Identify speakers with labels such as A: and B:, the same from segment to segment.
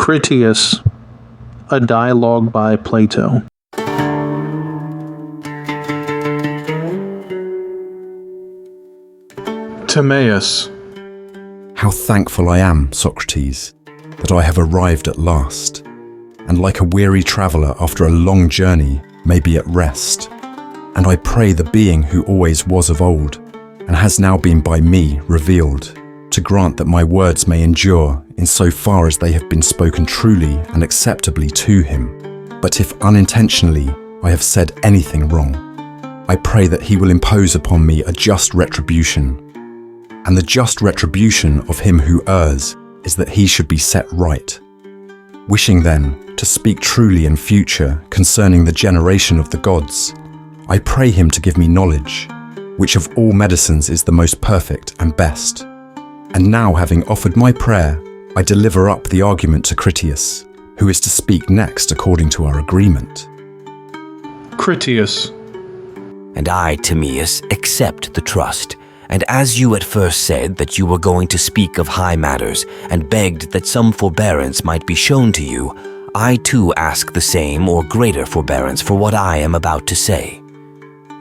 A: Critias, a dialogue by Plato. Timaeus.
B: How thankful I am, Socrates, that I have arrived at last, and like a weary traveller after a long journey may be at rest. And I pray the being who always was of old, and has now been by me revealed, to grant that my words may endure in so far as they have been spoken truly and acceptably to him. But if unintentionally I have said anything wrong, I pray that he will impose upon me a just retribution. And the just retribution of him who errs is that he should be set right. Wishing then to speak truly in future concerning the generation of the gods, I pray him to give me knowledge, which of all medicines is the most perfect and best. And now, having offered my prayer, I deliver up the argument to Critias, who is to speak next according to our agreement.
A: Critias.
C: And I, Timaeus, accept the trust. And as you at first said that you were going to speak of high matters, and begged that some forbearance might be shown to you, I too ask the same or greater forbearance for what I am about to say.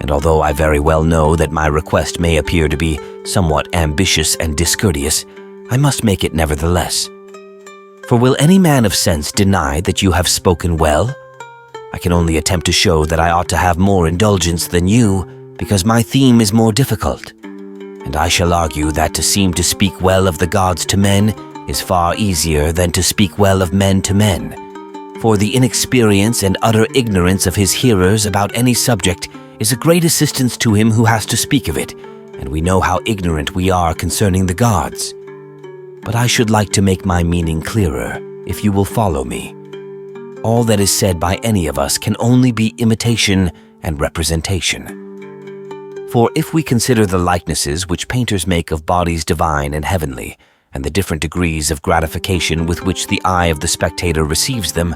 C: And although I very well know that my request may appear to be somewhat ambitious and discourteous, I must make it nevertheless. For will any man of sense deny that you have spoken well? I can only attempt to show that I ought to have more indulgence than you, because my theme is more difficult. And I shall argue that to seem to speak well of the gods to men is far easier than to speak well of men to men. For the inexperience and utter ignorance of his hearers about any subject is a great assistance to him who has to speak of it, and we know how ignorant we are concerning the gods. But I should like to make my meaning clearer, if you will follow me. All that is said by any of us can only be imitation and representation. For if we consider the likenesses which painters make of bodies divine and heavenly, and the different degrees of gratification with which the eye of the spectator receives them,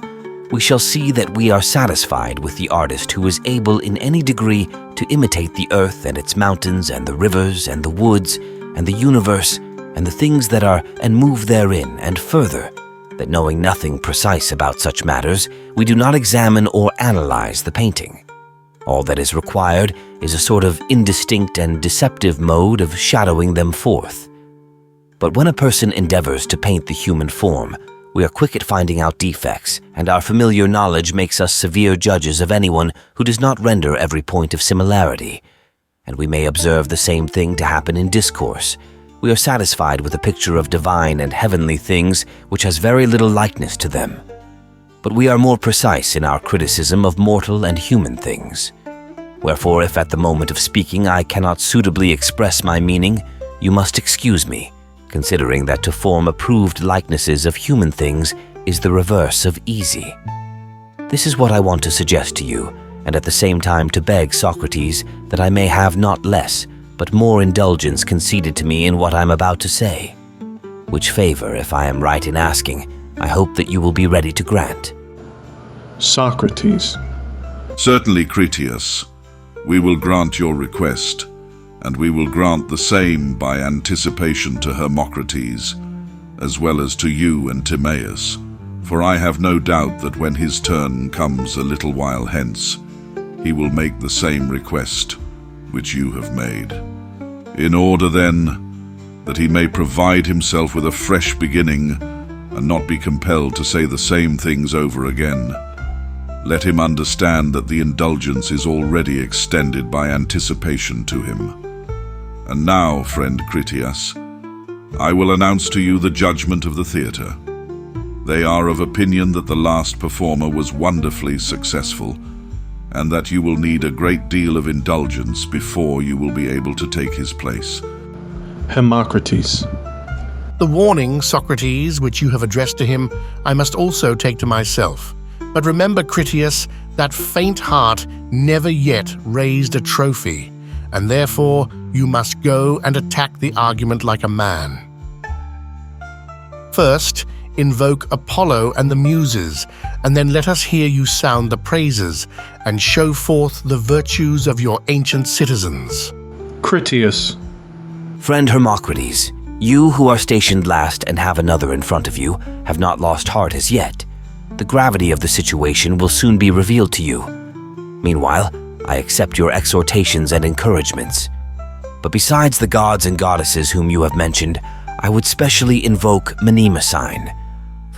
C: we shall see that we are satisfied with the artist who is able in any degree to imitate the earth and its mountains and the rivers and the woods and the universe and the things that are and move therein, and further, that knowing nothing precise about such matters, we do not examine or analyze the painting. All that is required is a sort of indistinct and deceptive mode of shadowing them forth. But when a person endeavors to paint the human form, we are quick at finding out defects, and our familiar knowledge makes us severe judges of anyone who does not render every point of similarity. And we may observe the same thing to happen in discourse. We are satisfied with a picture of divine and heavenly things which has very little likeness to them. But we are more precise in our criticism of mortal and human things. Wherefore, if at the moment of speaking I cannot suitably express my meaning, you must excuse me, considering that to form approved likenesses of human things is the reverse of easy. This is what I want to suggest to you, and at the same time to beg, Socrates, that I may have not less, but more indulgence conceded to me in what I am about to say. Which favor, if I am right in asking, I hope that you will be ready to grant.
A: Socrates.
D: Certainly, Critias, we will grant your request, and we will grant the same by anticipation to Hermocrates, as well as to you and Timaeus, for I have no doubt that when his turn comes a little while hence, he will make the same request which you have made. In order, then, that he may provide himself with a fresh beginning, and not be compelled to say the same things over again, let him understand that the indulgence is already extended by anticipation to him. And now, friend Critias, I will announce to you the judgment of the theatre. They are of opinion that the last performer was wonderfully successful, and that you will need a great deal of indulgence before you will be able to take his place.
A: Hermocrates.
E: The warning, Socrates, which you have addressed to him, I must also take to myself. But remember, Critias, that faint heart never yet raised a trophy, and therefore you must go and attack the argument like a man. First, invoke Apollo and the Muses, and then let us hear you sound the praises and show forth the virtues of your ancient citizens.
A: Critias.
C: Friend Hermocrates, You who are stationed last and have another in front of you have not lost heart as yet. The gravity of the situation will soon be revealed to you. Meanwhile, I accept your exhortations and encouragements. But besides the gods and goddesses whom you have mentioned, I would specially invoke Mnemosyne,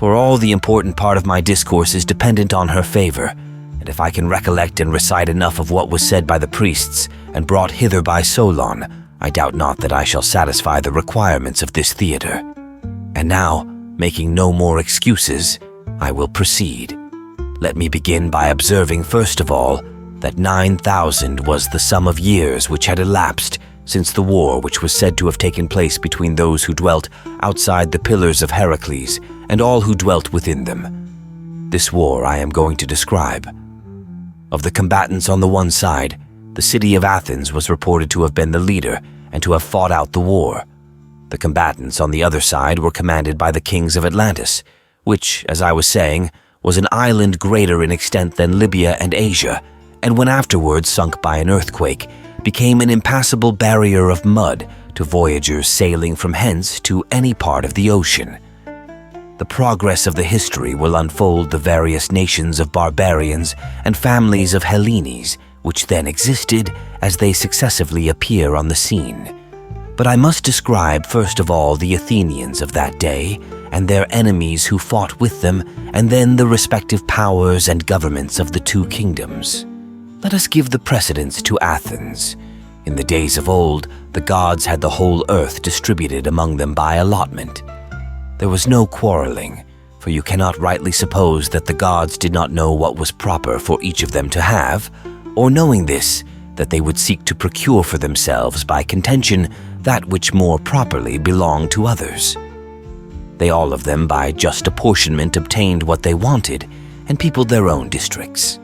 C: for all the important part of my discourse is dependent on her favor, and if I can recollect and recite enough of what was said by the priests and brought hither by Solon, I doubt not that I shall satisfy the requirements of this theater. And now, making no more excuses, I will proceed. Let me begin by observing first of all that 9,000 was the sum of years which had elapsed since the war which was said to have taken place between those who dwelt outside the pillars of Heracles and all who dwelt within them. This war I am going to describe. Of the combatants on the one side, the city of Athens was reported to have been the leader and to have fought out the war. The combatants on the other side were commanded by the kings of Atlantis, which, as I was saying, was an island greater in extent than Libya and Asia, and when afterwards sunk by an earthquake, became an impassable barrier of mud to voyagers sailing from hence to any part of the ocean. The progress of the history will unfold the various nations of barbarians and families of Hellenes, which then existed as they successively appear on the scene. But I must describe first of all the Athenians of that day and their enemies who fought with them, and then the respective powers and governments of the two kingdoms. Let us give the precedence to Athens. In the days of old, the gods had the whole earth distributed among them by allotment. There was no quarreling, for you cannot rightly suppose that the gods did not know what was proper for each of them to have, or knowing this, that they would seek to procure for themselves by contention that which more properly belonged to others. They all of them by just apportionment obtained what they wanted and peopled their own districts.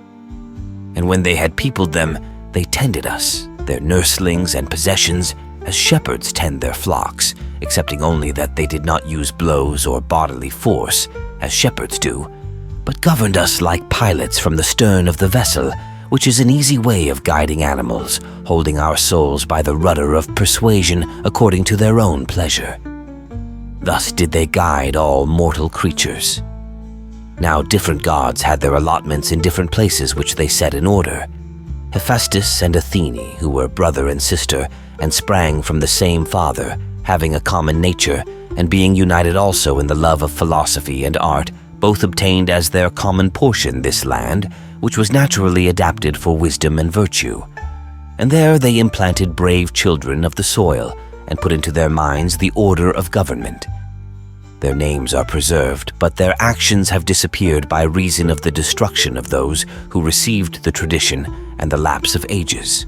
C: And when they had peopled them, they tended us, their nurslings and possessions, as shepherds tend their flocks, excepting only that they did not use blows or bodily force, as shepherds do, but governed us like pilots from the stern of the vessel, which is an easy way of guiding animals, holding our souls by the rudder of persuasion according to their own pleasure. Thus did they guide all mortal creatures. Now different gods had their allotments in different places which they set in order. Hephaestus and Athene, who were brother and sister, and sprang from the same father, having a common nature, and being united also in the love of philosophy and art, both obtained as their common portion this land, which was naturally adapted for wisdom and virtue. And there they implanted brave children of the soil, and put into their minds the order of government. Their names are preserved, but their actions have disappeared by reason of the destruction of those who received the tradition and the lapse of ages.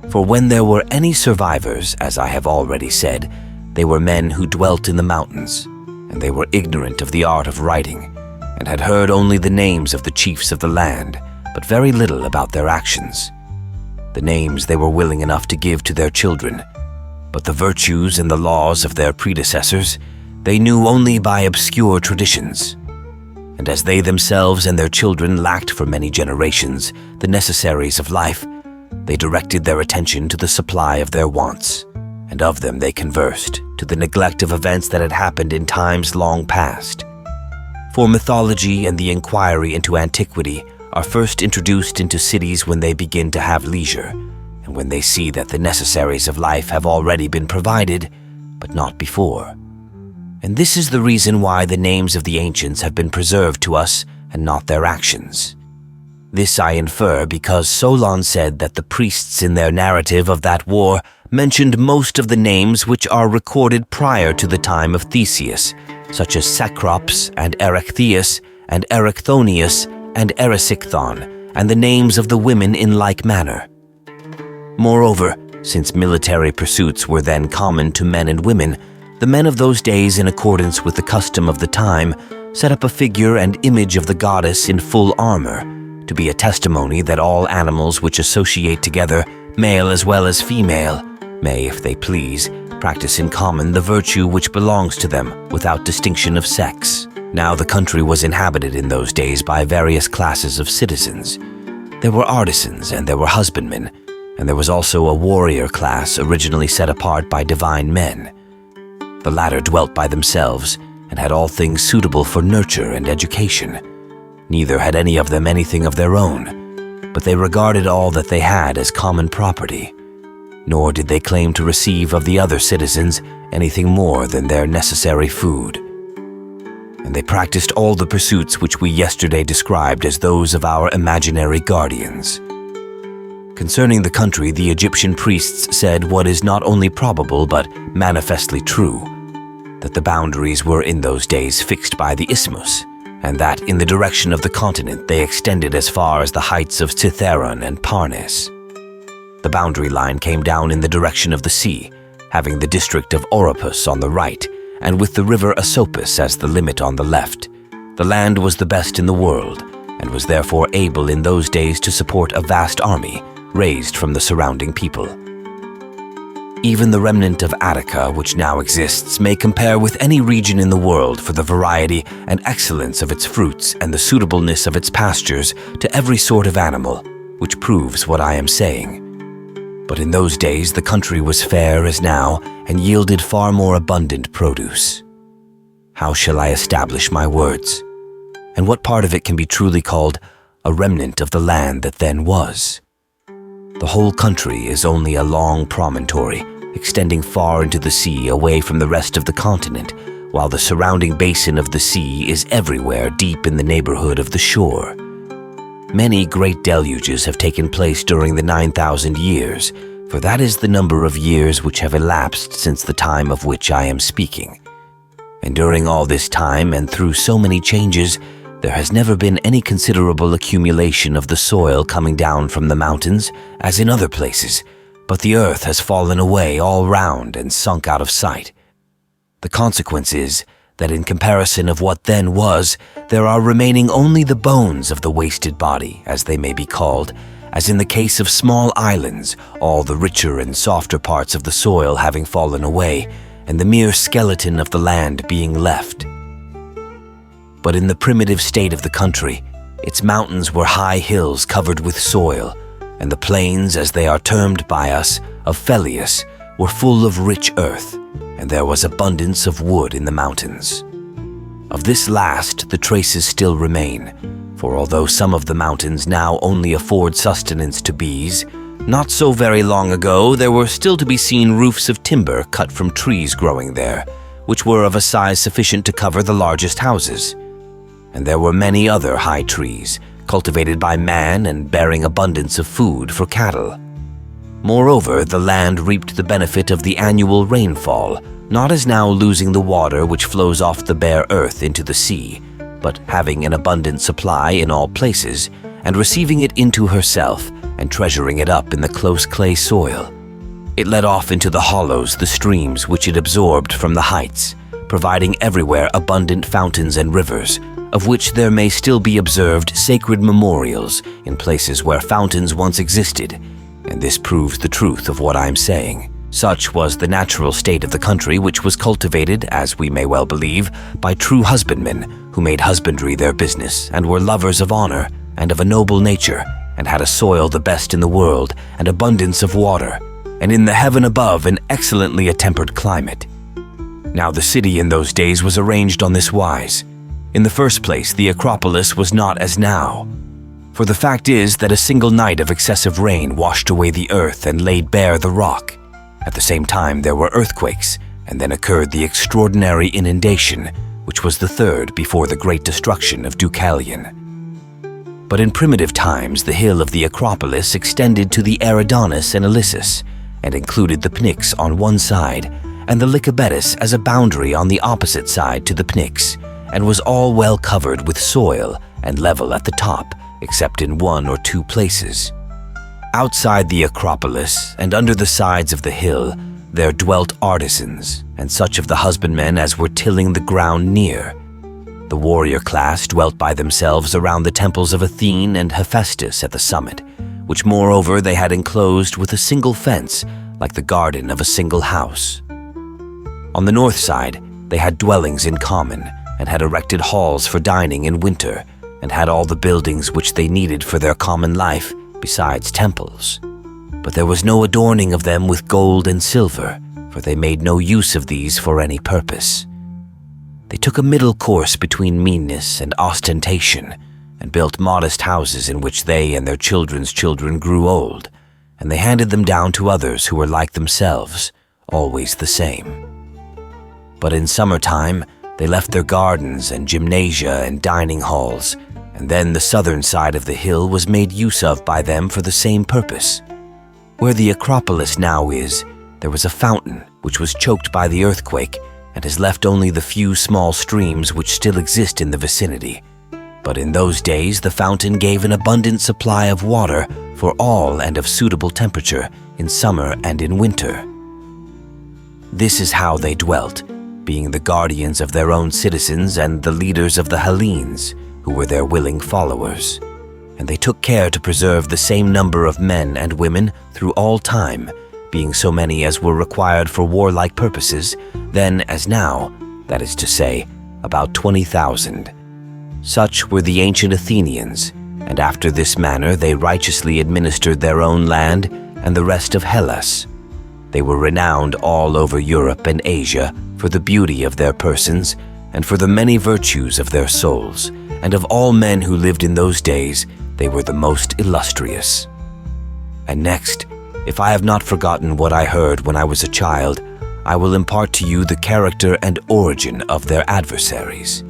C: For when there were any survivors, as I have already said, they were men who dwelt in the mountains, and they were ignorant of the art of writing, and had heard only the names of the chiefs of the land, but very little about their actions. The names they were willing enough to give to their children, but the virtues and the laws of their predecessors they knew only by obscure traditions. And as they themselves and their children lacked for many generations the necessaries of life, they directed their attention to the supply of their wants, and of them they conversed, to the neglect of events that had happened in times long past. For mythology and the inquiry into antiquity are first introduced into cities when they begin to have leisure, and when they see that the necessaries of life have already been provided, but not before. And this is the reason why the names of the ancients have been preserved to us and not their actions. This I infer because Solon said that the priests in their narrative of that war mentioned most of the names which are recorded prior to the time of Theseus, such as Cecrops and Erechtheus and Erichthonius and Erysichthon, and the names of the women in like manner. Moreover, since military pursuits were then common to men and women, the men of those days, in accordance with the custom of the time, set up a figure and image of the goddess in full armor, to be a testimony that all animals which associate together, male as well as female, may, if they please, practice in common the virtue which belongs to them without distinction of sex. Now the country was inhabited in those days by various classes of citizens. There were artisans and there were husbandmen, and there was also a warrior class originally set apart by divine men. The latter dwelt by themselves and had all things suitable for nurture and education. Neither had any of them anything of their own, but they regarded all that they had as common property, nor did they claim to receive of the other citizens anything more than their necessary food. And they practiced all the pursuits which we yesterday described as those of our imaginary guardians. Concerning the country, the Egyptian priests said what is not only probable but manifestly true, that the boundaries were in those days fixed by the isthmus, and that in the direction of the continent they extended as far as the heights of Cithaeron and Parnes. The boundary line came down in the direction of the sea, having the district of Oropus on the right, and with the river Asopus as the limit on the left. The land was the best in the world, and was therefore able in those days to support a vast army raised from the surrounding people. Even the remnant of Attica, which now exists, may compare with any region in the world for the variety and excellence of its fruits and the suitableness of its pastures to every sort of animal, which proves what I am saying. But in those days the country was fair as now, and yielded far more abundant produce. How shall I establish my words? And what part of it can be truly called a remnant of the land that then was? The whole country is only a long promontory, extending far into the sea away from the rest of the continent, while the surrounding basin of the sea is everywhere deep in the neighborhood of the shore. Many great deluges have taken place during the 9,000 years, for that is the number of years which have elapsed since the time of which I am speaking. And during all this time, and through so many changes, there has never been any considerable accumulation of the soil coming down from the mountains, as in other places, but the earth has fallen away all round and sunk out of sight. The consequence is that in comparison of what then was, there are remaining only the bones of the wasted body, as they may be called, as in the case of small islands, all the richer and softer parts of the soil having fallen away, and the mere skeleton of the land being left. But in the primitive state of the country, its mountains were high hills covered with soil, and the plains, as they are termed by us, of Phelleus, were full of rich earth, and there was abundance of wood in the mountains. Of this last the traces still remain, for although some of the mountains now only afford sustenance to bees, not so very long ago there were still to be seen roofs of timber cut from trees growing there, which were of a size sufficient to cover the largest houses. And there were many other high trees, cultivated by man and bearing abundance of food for cattle. Moreover, the land reaped the benefit of the annual rainfall, not as now losing the water which flows off the bare earth into the sea, but having an abundant supply in all places, and receiving it into herself, and treasuring it up in the close clay soil. It led off into the hollows the streams which it absorbed from the heights, providing everywhere abundant fountains and rivers, of which there may still be observed sacred memorials in places where fountains once existed, and this proves the truth of what I am saying. Such was the natural state of the country, which was cultivated, as we may well believe, by true husbandmen who made husbandry their business, and were lovers of honor and of a noble nature, and had a soil the best in the world, and abundance of water, and in the heaven above an excellently attempered climate. Now the city in those days was arranged on this wise. In the first place, the Acropolis was not as now. For the fact is that a single night of excessive rain washed away the earth and laid bare the rock. At the same time there were earthquakes, and then occurred the extraordinary inundation, which was the third before the great destruction of Deucalion. But in primitive times the hill of the Acropolis extended to the Eridanus and Ilissus, and included the Pnyx on one side, and the Lycabettus as a boundary on the opposite side to the Pnyx, and was all well covered with soil and level at the top, except in one or two places. Outside the Acropolis, and under the sides of the hill, there dwelt artisans, and such of the husbandmen as were tilling the ground near. The warrior class dwelt by themselves around the temples of Athene and Hephaestus at the summit, which moreover they had enclosed with a single fence, like the garden of a single house. On the north side, they had dwellings in common, and had erected halls for dining in winter, and had all the buildings which they needed for their common life, besides temples. But there was no adorning of them with gold and silver, for they made no use of these for any purpose. They took a middle course between meanness and ostentation, and built modest houses in which they and their children's children grew old, and they handed them down to others who were like themselves, always the same. But in summertime, they left their gardens and gymnasia and dining halls, and then the southern side of the hill was made use of by them for the same purpose. Where the Acropolis now is, there was a fountain which was choked by the earthquake and has left only the few small streams which still exist in the vicinity. But in those days the fountain gave an abundant supply of water for all and of suitable temperature in summer and in winter. This is how they dwelt, being the guardians of their own citizens and the leaders of the Hellenes, who were their willing followers. And they took care to preserve the same number of men and women through all time, being so many as were required for warlike purposes, then as now, that is to say, about 20,000. Such were the ancient Athenians, and after this manner they righteously administered their own land and the rest of Hellas. They were renowned all over Europe and Asia for the beauty of their persons and for the many virtues of their souls, and of all men who lived in those days, they were the most illustrious. And next, if I have not forgotten what I heard when I was a child, I will impart to you the character and origin of their adversaries.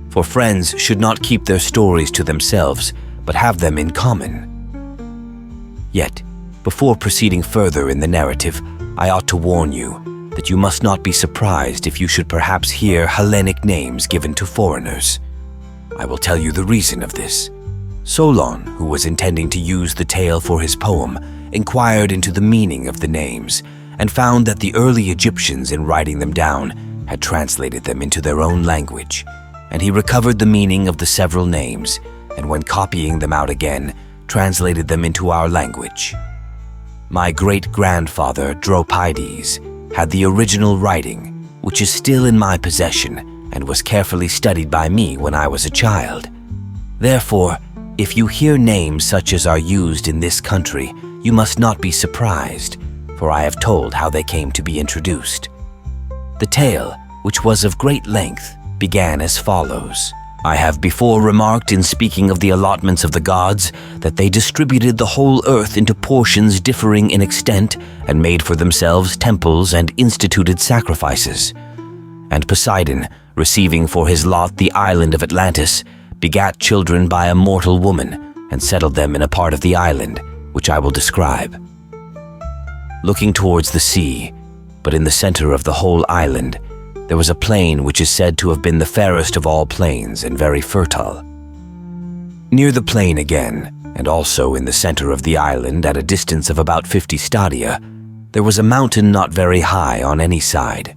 C: For friends should not keep their stories to themselves, but have them in common. Yet, before proceeding further in the narrative, I ought to warn you that you must not be surprised if you should perhaps hear Hellenic names given to foreigners. I will tell you the reason of this. Solon, who was intending to use the tale for his poem, inquired into the meaning of the names and found that the early Egyptians, in writing them down, had translated them into their own language, and he recovered the meaning of the several names, and when copying them out again, translated them into our language. My great-grandfather, Dramatized, had the original writing, which is still in my possession and was carefully studied by me when I was a child. Therefore, if you hear names such as are used in this country, you must not be surprised, for I have told how they came to be introduced. The tale, which was of great length, began as follows. I have before remarked in speaking of the allotments of the gods that they distributed the whole earth into portions differing in extent and made for themselves temples and instituted sacrifices. And Poseidon, receiving for his lot the island of Atlantis, begat children by a mortal woman and settled them in a part of the island, which I will describe. Looking towards the sea, but in the center of the whole island, there was a plain which is said to have been the fairest of all plains and very fertile. Near the plain again, and also in the center of the island at a distance of about 50 stadia, there was a mountain not very high on any side.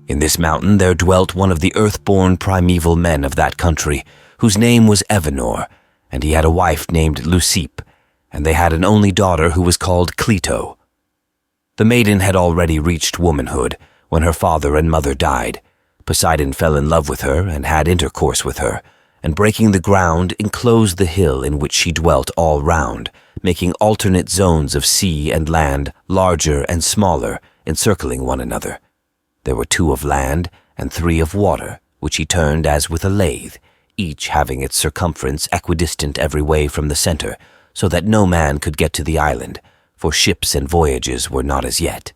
C: In this mountain there dwelt one of the earth-born primeval men of that country, whose name was Evenor, and he had a wife named Leucippe, and they had an only daughter who was called Clito. The maiden had already reached womanhood when her father and mother died. Poseidon fell in love with her and had intercourse with her, and breaking the ground enclosed the hill in which she dwelt all round, making alternate zones of sea and land, larger and smaller, encircling one another. There were 2 of land and 3 of water, which he turned as with a lathe, each having its circumference equidistant every way from the center, so that no man could get to the island, for ships and voyages were not as yet.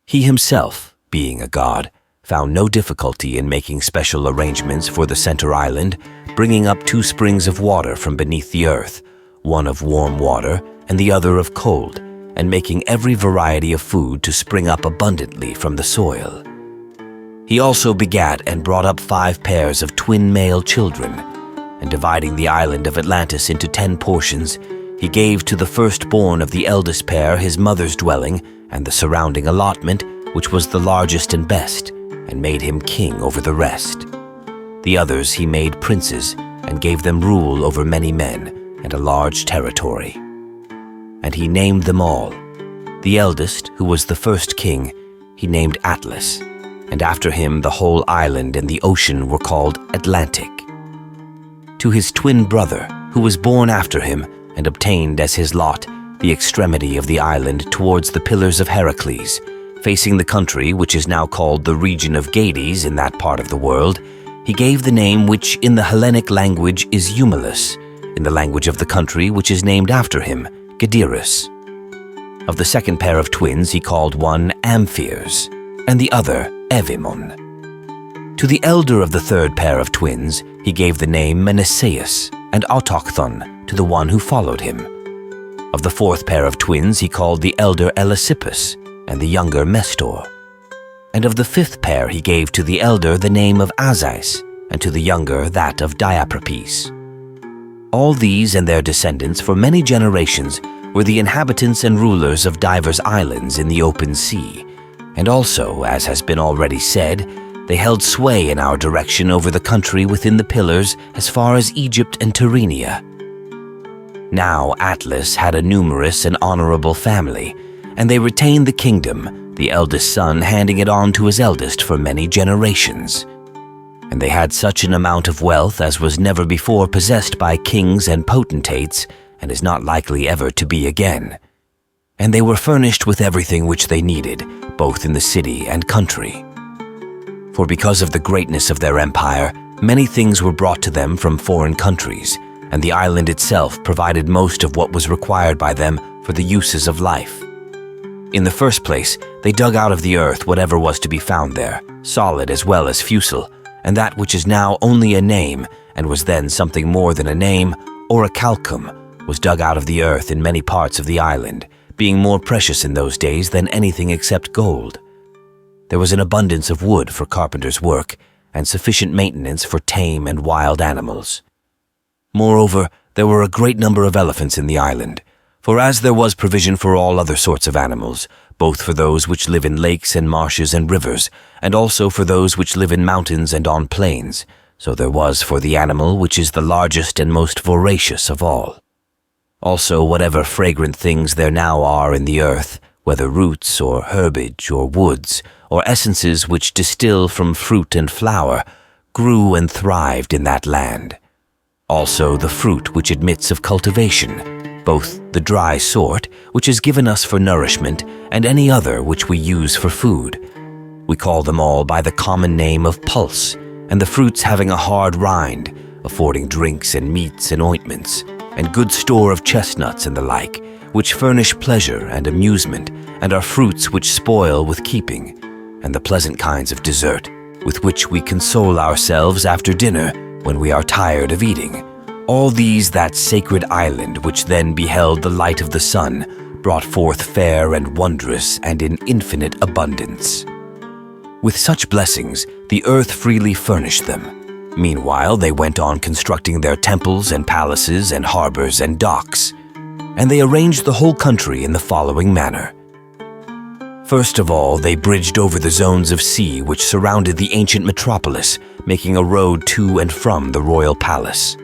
C: He himself, being a god, found no difficulty in making special arrangements for the center island, bringing up 2 springs of water from beneath the earth, one of warm water and the other of cold, and making every variety of food to spring up abundantly from the soil. He also begat and brought up 5 pairs of twin male children, and dividing the island of Atlantis into 10 portions, he gave to the firstborn of the eldest pair his mother's dwelling and the surrounding allotment, which was the largest and best, and made him king over the rest. The others he made princes, and gave them rule over many men and a large territory. And he named them all. The eldest, who was the first king, he named Atlas, and after him the whole island and the ocean were called Atlantic. To his twin brother, who was born after him, and obtained as his lot the extremity of the island towards the pillars of Heracles, Facing the country which is now called the region of Gades in that part of the world, he gave the name which in the Hellenic language is Eumelus, in the language of the country which is named after him, Gadeirus. Of the second pair of twins he called one Amphirs, and the other Evimon. To the elder of the third pair of twins he gave the name Meneceus, and Autochthon to the one who followed him. Of the fourth pair of twins he called the elder Elesippus, and the younger Mestor. And of the fifth pair he gave to the elder the name of Azais, and to the younger that of Diaprepes. All these and their descendants for many generations were the inhabitants and rulers of divers islands in the open sea, and also, as has been already said, they held sway in our direction over the country within the pillars as far as Egypt and Tyrrhenia. Now Atlas had a numerous and honorable family, and they retained the kingdom, the eldest son handing it on to his eldest for many generations. And they had such an amount of wealth as was never before possessed by kings and potentates, and is not likely ever to be again. And they were furnished with everything which they needed, both in the city and country. For because of the greatness of their empire, many things were brought to them from foreign countries, and the island itself provided most of what was required by them for the uses of life. In the first place, they dug out of the earth whatever was to be found there, solid as well as fusel, and that which is now only a name, and was then something more than a name, or a calcum, was dug out of the earth in many parts of the island, being more precious in those days than anything except gold. There was an abundance of wood for carpenter's work, and sufficient maintenance for tame and wild animals. Moreover, there were a great number of elephants in the island, for as there was provision for all other sorts of animals, both for those which live in lakes and marshes and rivers, and also for those which live in mountains and on plains, so there was for the animal which is the largest and most voracious of all. Also whatever fragrant things there now are in the earth, whether roots or herbage or woods, or essences which distill from fruit and flower, grew and thrived in that land. Also the fruit which admits of cultivation, both the dry sort, which is given us for nourishment, and any other which we use for food. We call them all by the common name of pulse, and the fruits having a hard rind, affording drinks and meats and ointments, and good store of chestnuts and the like, which furnish pleasure and amusement, and are fruits which spoil with keeping, and the pleasant kinds of dessert, with which we console ourselves after dinner when we are tired of eating. All these that sacred island which then beheld the light of the sun brought forth fair and wondrous and in infinite abundance. With such blessings, the earth freely furnished them. Meanwhile, they went on constructing their temples and palaces and harbors and docks, and they arranged the whole country in the following manner. First of all, they bridged over the zones of sea which surrounded the ancient metropolis, making a road to and from the royal palace.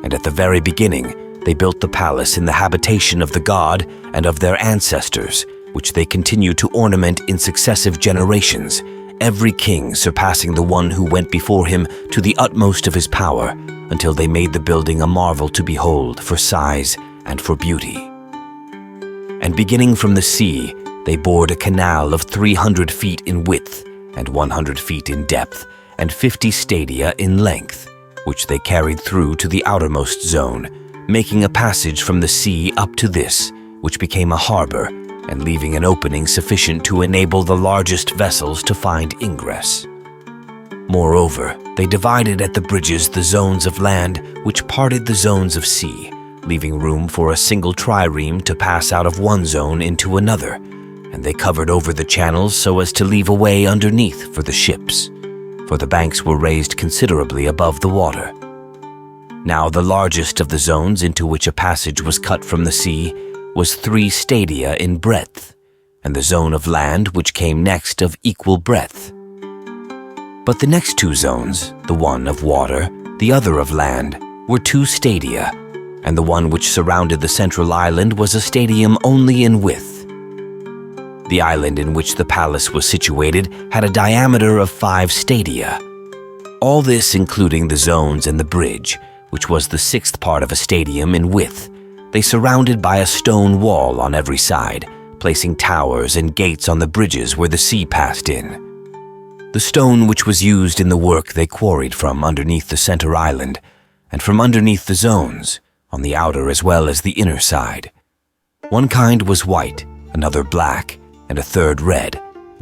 C: And at the very beginning, they built the palace in the habitation of the god and of their ancestors, which they continued to ornament in successive generations, every king surpassing the one who went before him to the utmost of his power, until they made the building a marvel to behold for size and for beauty. And beginning from the sea, they bored a canal of 300 feet in width and 100 feet in depth and 50 stadia in length, which they carried through to the outermost zone, making a passage from the sea up to this, which became a harbor, and leaving an opening sufficient to enable the largest vessels to find ingress. Moreover, they divided at the bridges the zones of land which parted the zones of sea, leaving room for a single trireme to pass out of one zone into another, and they covered over the channels so as to leave a way underneath for the ships, for the banks were raised considerably above the water. Now the largest of the zones into which a passage was cut from the sea was 3 stadia in breadth, and the zone of land which came next of equal breadth. But the next 2 zones, the one of water, the other of land, were 2 stadia, and the one which surrounded the central island was a stadium only in width. The island in which the palace was situated had a diameter of 5 stadia. All this including the zones and the bridge, which was the 6th part of a stadium in width, they surrounded by a stone wall on every side, placing towers and gates on the bridges where the sea passed in. The stone which was used in the work they quarried from underneath the center island, and from underneath the zones, on the outer as well as the inner side. One kind was white, another black, and a third red,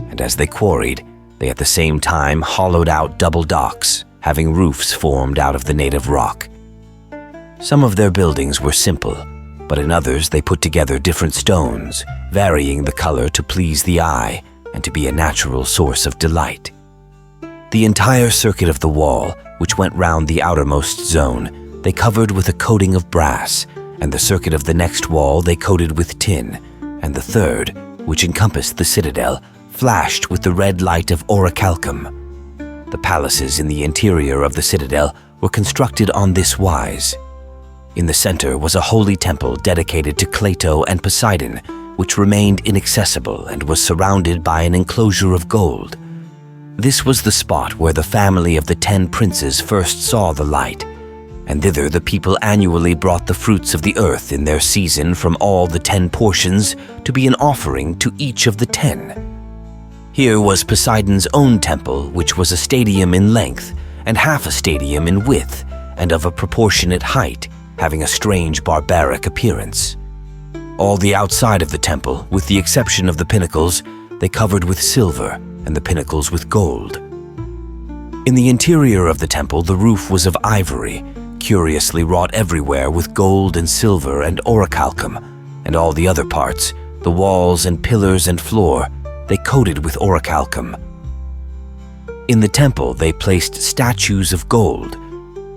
C: and as they quarried, they at the same time hollowed out double docks, having roofs formed out of the native rock. Some of their buildings were simple, but in others they put together different stones, varying the color to please the eye and to be a natural source of delight. The entire circuit of the wall, which went round the outermost zone, they covered with a coating of brass, and the circuit of the next wall they coated with tin, and the third, which encompassed the citadel, flashed with the red light of orichalcum. The palaces in the interior of the citadel were constructed on this wise. In the center was a holy temple dedicated to Plato and Poseidon, which remained inaccessible and was surrounded by an enclosure of gold. This was the spot where the family of the 10 princes first saw the light, and thither the people annually brought the fruits of the earth in their season from all the 10 portions to be an offering to each of the 10. Here was Poseidon's own temple, which was a stadium in length and half a stadium in width and of a proportionate height, having a strange barbaric appearance. All the outside of the temple, with the exception of the pinnacles, they covered with silver and the pinnacles with gold. In the interior of the temple, the roof was of ivory, curiously wrought everywhere with gold and silver and orichalcum, and all the other parts, the walls and pillars and floor, they coated with orichalcum. In the temple they placed statues of gold.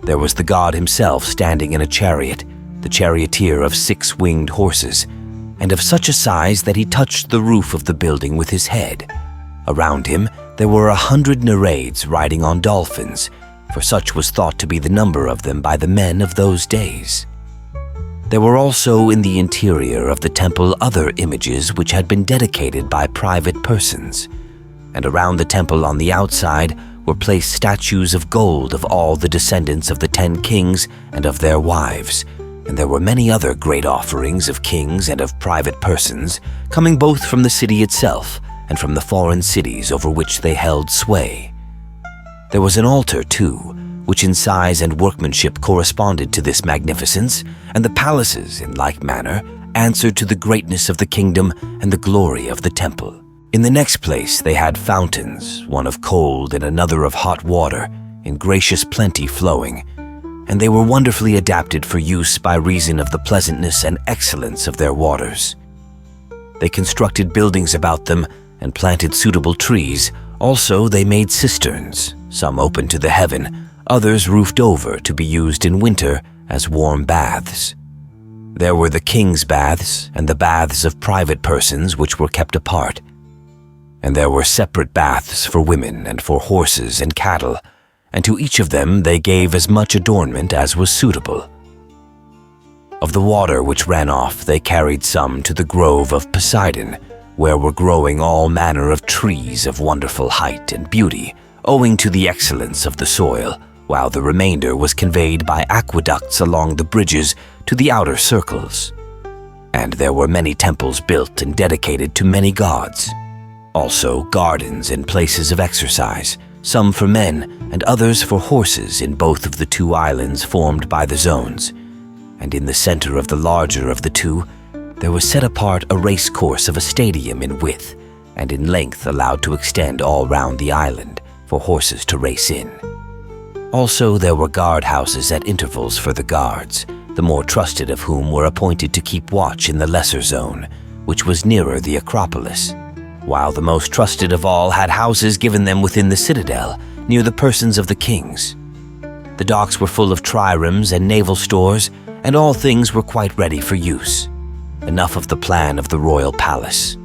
C: There was the god himself standing in a chariot, the charioteer of 6-winged horses, and of such a size that he touched the roof of the building with his head. Around him there were 100 Nereids riding on dolphins, for such was thought to be the number of them by the men of those days. There were also in the interior of the temple other images which had been dedicated by private persons, and around the temple on the outside were placed statues of gold of all the descendants of the 10 kings and of their wives, and there were many other great offerings of kings and of private persons, coming both from the city itself and from the foreign cities over which they held sway. There was an altar, too, which in size and workmanship corresponded to this magnificence, and the palaces, in like manner, answered to the greatness of the kingdom and the glory of the temple. In the next place they had fountains, one of cold and another of hot water, in gracious plenty flowing, and they were wonderfully adapted for use by reason of the pleasantness and excellence of their waters. They constructed buildings about them and planted suitable trees. Also they made cisterns, some open to the heaven, others roofed over to be used in winter as warm baths. There were the king's baths and the baths of private persons which were kept apart. And there were separate baths for women and for horses and cattle, and to each of them they gave as much adornment as was suitable. Of the water which ran off they carried some to the grove of Poseidon, where were growing all manner of trees of wonderful height and beauty, owing to the excellence of the soil, while the remainder was conveyed by aqueducts along the bridges to the outer circles. And there were many temples built and dedicated to many gods. Also gardens and places of exercise, some for men and others for horses in both of the 2 islands formed by the zones. And in the center of the larger of the 2, there was set apart a race course of a stadium in width and in length allowed to extend all round the island for horses to race in. Also there were guard houses at intervals for the guards, the more trusted of whom were appointed to keep watch in the lesser zone, which was nearer the Acropolis, while the most trusted of all had houses given them within the citadel, near the persons of the kings. The docks were full of triremes and naval stores, and all things were quite ready for use. Enough of the plan of the royal palace.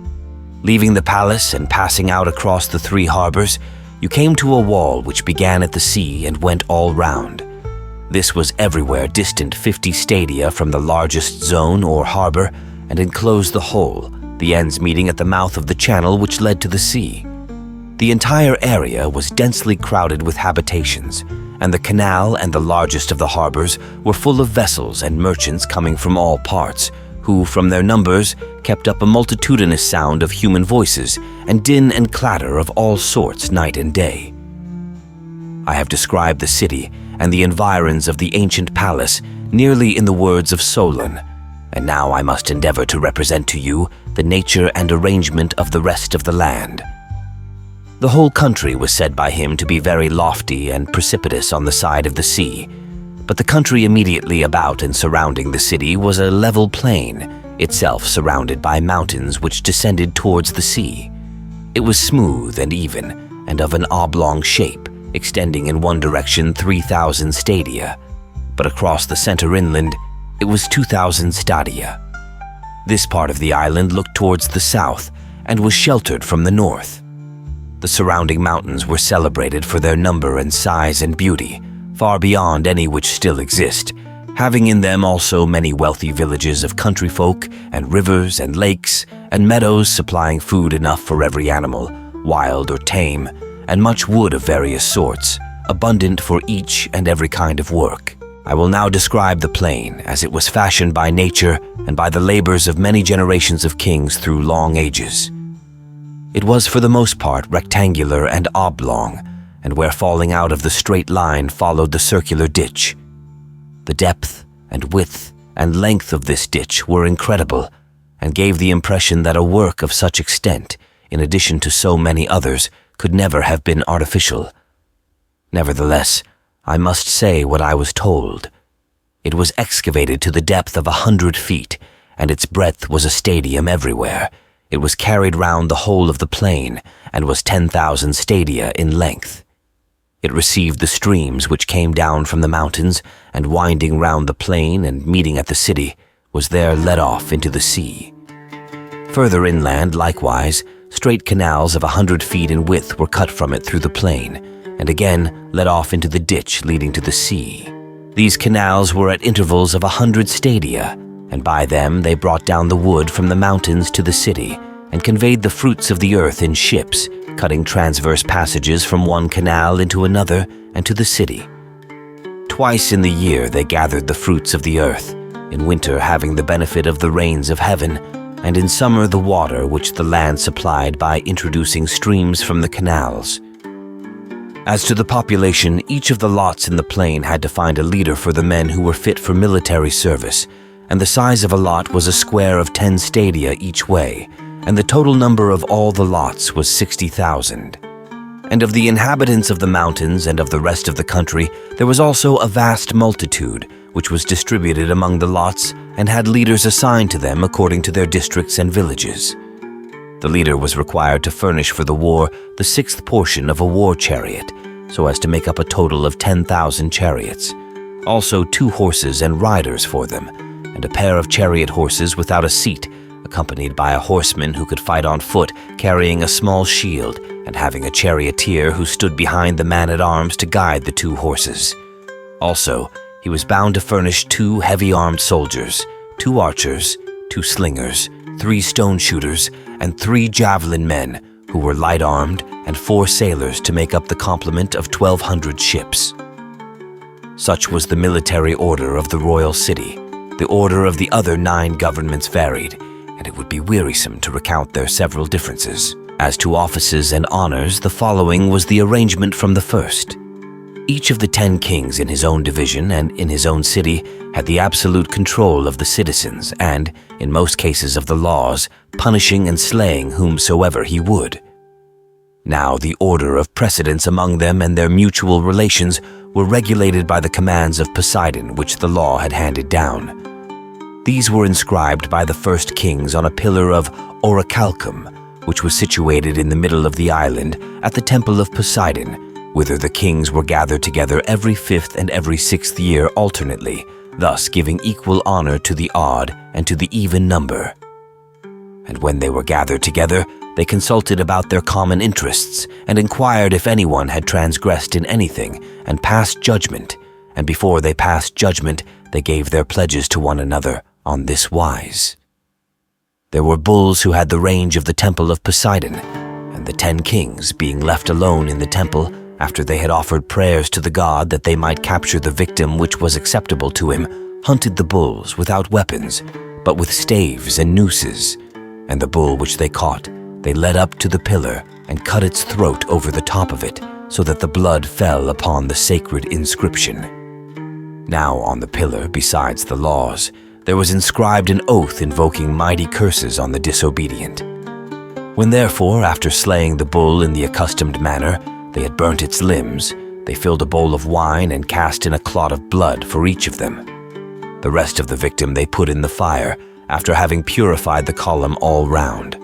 C: Leaving the palace and passing out across the 3 harbors, you came to a wall which began at the sea and went all round. This was everywhere distant 50 stadia from the largest zone or harbor, and enclosed the whole, the ends meeting at the mouth of the channel which led to the sea. The entire area was densely crowded with habitations, and the canal and the largest of the harbors were full of vessels and merchants coming from all parts, who from their numbers kept up a multitudinous sound of human voices and din and clatter of all sorts night and day. I have described the city and the environs of the ancient palace nearly in the words of Solon, and now I must endeavor to represent to you the nature and arrangement of the rest of the land. The whole country was said by him to be very lofty and precipitous on the side of the sea, but the country immediately about and surrounding the city was a level plain, itself surrounded by mountains which descended towards the sea. It was smooth and even, and of an oblong shape, extending in one direction 3,000 stadia, but across the center inland, it was 2,000 stadia. This part of the island looked towards the south and was sheltered from the north. The surrounding mountains were celebrated for their number and size and beauty, far beyond any which still exist, having in them also many wealthy villages of country folk, and rivers and lakes, and meadows supplying food enough for every animal, wild or tame, and much wood of various sorts, abundant for each and every kind of work. I will now describe the plain as it was fashioned by nature and by the labors of many generations of kings through long ages. It was for the most part rectangular and oblong, and where falling out of the straight line followed the circular ditch. The depth and width and length of this ditch were incredible, and gave the impression that a work of such extent, in addition to so many others, could never have been artificial. Nevertheless, I must say what I was told. It was excavated to the depth of 100 feet, and its breadth was a stadium everywhere. It was carried round the whole of the plain, and was 10,000 stadia in length. It received the streams which came down from the mountains, and winding round the plain and meeting at the city, was there led off into the sea. Further inland, likewise, straight canals of 100 feet in width were cut from it through the plain, and again led off into the ditch leading to the sea. These canals were at intervals of 100 stadia, and by them they brought down the wood from the mountains to the city, and conveyed the fruits of the earth in ships, cutting transverse passages from one canal into another and to the city. Twice in the year they gathered the fruits of the earth, in winter having the benefit of the rains of heaven, and in summer the water which the land supplied by introducing streams from the canals. As to the population, each of the lots in the plain had to find a leader for the men who were fit for military service, and the size of a lot was a square of 10 stadia each way, and the total number of all the lots was 60,000. And of the inhabitants of the mountains and of the rest of the country, there was also a vast multitude, which was distributed among the lots and had leaders assigned to them according to their districts and villages. The leader was required to furnish for the war the 6th portion of a war chariot, so as to make up a total of 10,000 chariots, also 2 horses and riders for them, and a pair of chariot horses without a seat, accompanied by a horseman who could fight on foot, carrying a small shield, and having a charioteer who stood behind the man-at-arms to guide the 2 horses. Also, he was bound to furnish 2 heavy-armed soldiers, 2 archers, 2 slingers, 3 stone shooters, and 3 javelin men, who were light-armed, and 4 sailors to make up the complement of 1,200 ships. Such was the military order of the royal city. The order of the other 9 governments varied, and it would be wearisome to recount their several differences. As to offices and honors, the following was the arrangement from the first. Each of the 10 kings in his own division and in his own city had the absolute control of the citizens and, in most cases of the laws, punishing and slaying whomsoever he would. Now the order of precedence among them and their mutual relations were regulated by the commands of Poseidon which the law had handed down. These were inscribed by the first kings on a pillar of orichalcum, which was situated in the middle of the island at the temple of Poseidon, whither the kings were gathered together every 5th and every 6th year alternately, thus giving equal honor to the odd and to the even number. And when they were gathered together, they consulted about their common interests, and inquired if anyone had transgressed in anything, and passed judgment, and before they passed judgment, they gave their pledges to one another on this wise. There were bulls who had the range of the temple of Poseidon, and the 10 kings, being left alone in the temple, after they had offered prayers to the god that they might capture the victim which was acceptable to him, hunted the bulls without weapons, but with staves and nooses. And the bull which they caught, they led up to the pillar and cut its throat over the top of it, so that the blood fell upon the sacred inscription. Now on the pillar, besides the laws, there was inscribed an oath invoking mighty curses on the disobedient. When therefore, after slaying the bull in the accustomed manner, they had burnt its limbs, they filled a bowl of wine and cast in a clot of blood for each of them. The rest of the victim they put in the fire, after having purified the column all round.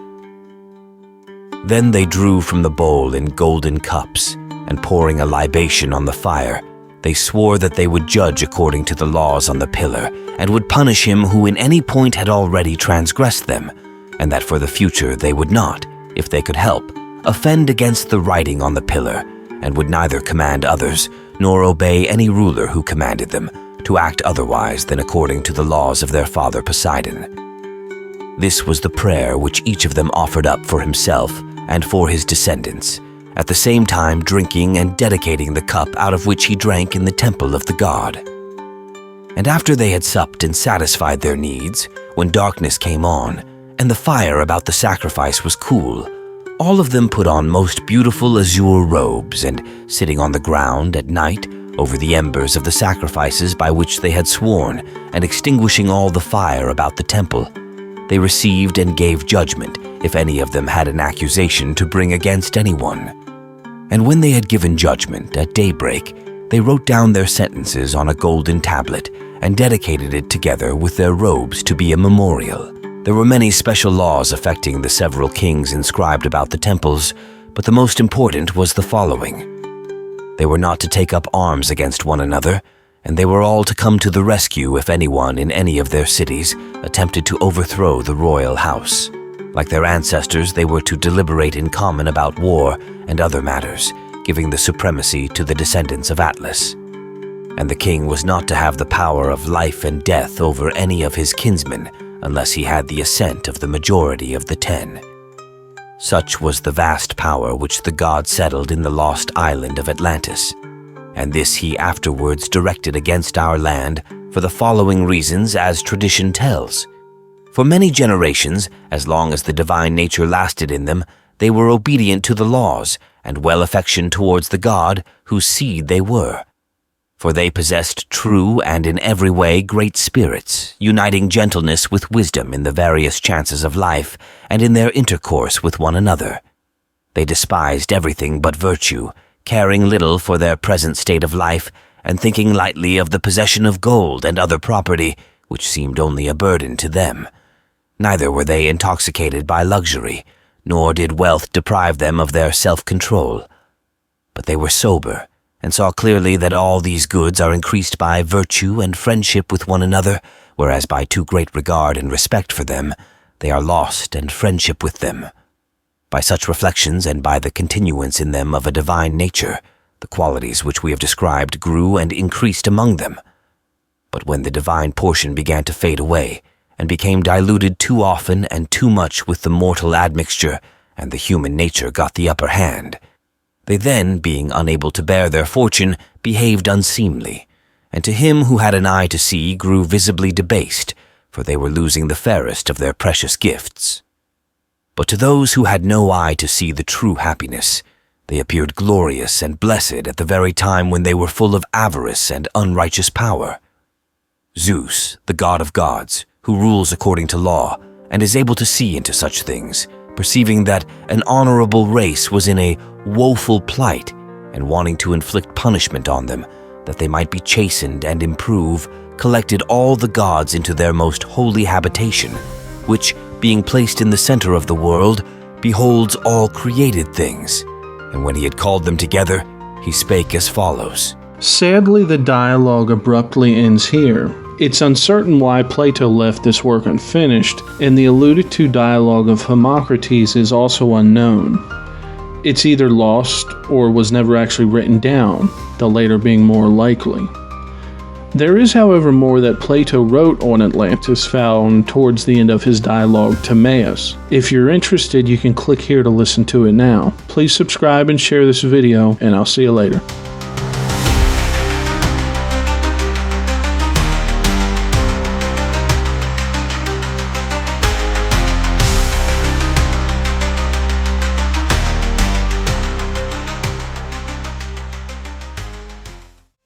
C: Then they drew from the bowl in golden cups, and pouring a libation on the fire, they swore that they would judge according to the laws on the pillar, and would punish him who in any point had already transgressed them, and that for the future they would not, if they could help, offend against the writing on the pillar, and would neither command others, nor obey any ruler who commanded them, to act otherwise than according to the laws of their father Poseidon. This was the prayer which each of them offered up for himself and for his descendants, at the same time drinking and dedicating the cup out of which he drank in the temple of the god. And after they had supped and satisfied their needs, when darkness came on, and the fire about the sacrifice was cool, all of them put on most beautiful azure robes, and sitting on the ground at night, over the embers of the sacrifices by which they had sworn, and extinguishing all the fire about the temple, they received and gave judgment, if any of them had an accusation to bring against anyone. And when they had given judgment at daybreak, they wrote down their sentences on a golden tablet, and dedicated it together with their robes to be a memorial. There were many special laws affecting the several kings inscribed about the temples, but the most important was the following. They were not to take up arms against one another, and they were all to come to the rescue if anyone in any of their cities attempted to overthrow the royal house. Like their ancestors, they were to deliberate in common about war and other matters, giving the supremacy to the descendants of Atlas. And the king was not to have the power of life and death over any of his kinsmen, unless he had the assent of the majority of the 10. Such was the vast power which the god settled in the lost island of Atlantis, and this he afterwards directed against our land for the following reasons, as tradition tells. For many generations, as long as the divine nature lasted in them, they were obedient to the laws and well affectioned towards the god whose seed they were. For they possessed true and in every way great spirits, uniting gentleness with wisdom in the various chances of life and in their intercourse with one another. They despised everything but virtue, caring little for their present state of life, and thinking lightly of the possession of gold and other property, which seemed only a burden to them. Neither were they intoxicated by luxury, nor did wealth deprive them of their self-control. But they were sober, and saw clearly that all these goods are increased by virtue and friendship with one another, whereas by too great regard and respect for them, they are lost and friendship with them. By such reflections and by the continuance in them of a divine nature, the qualities which we have described grew and increased among them. But when the divine portion began to fade away, and became diluted too often and too much with the mortal admixture, and the human nature got the upper hand, they then, being unable to bear their fortune, behaved unseemly, and to him who had an eye to see grew visibly debased, for they were losing the fairest of their precious gifts. But to those who had no eye to see the true happiness, they appeared glorious and blessed at the very time when they were full of avarice and unrighteous power. Zeus, the god of gods, who rules according to law, and is able to see into such things, perceiving that an honorable race was in a woeful plight, and wanting to inflict punishment on them, that they might be chastened and improve, collected all the gods into their most holy habitation, which, being placed in the center of the world, beholds all created things. And when he had called them together, he spake as follows.
A: Sadly, the dialogue abruptly ends here. It's uncertain why Plato left this work unfinished, and the alluded to dialogue of Hermocrates is also unknown. It's either lost or was never actually written down, the later being more likely. There is, however, more that Plato wrote on Atlantis found towards the end of his dialogue Timaeus. If you're interested, you can click here to listen to it now. Please subscribe and share this video, and I'll see you later.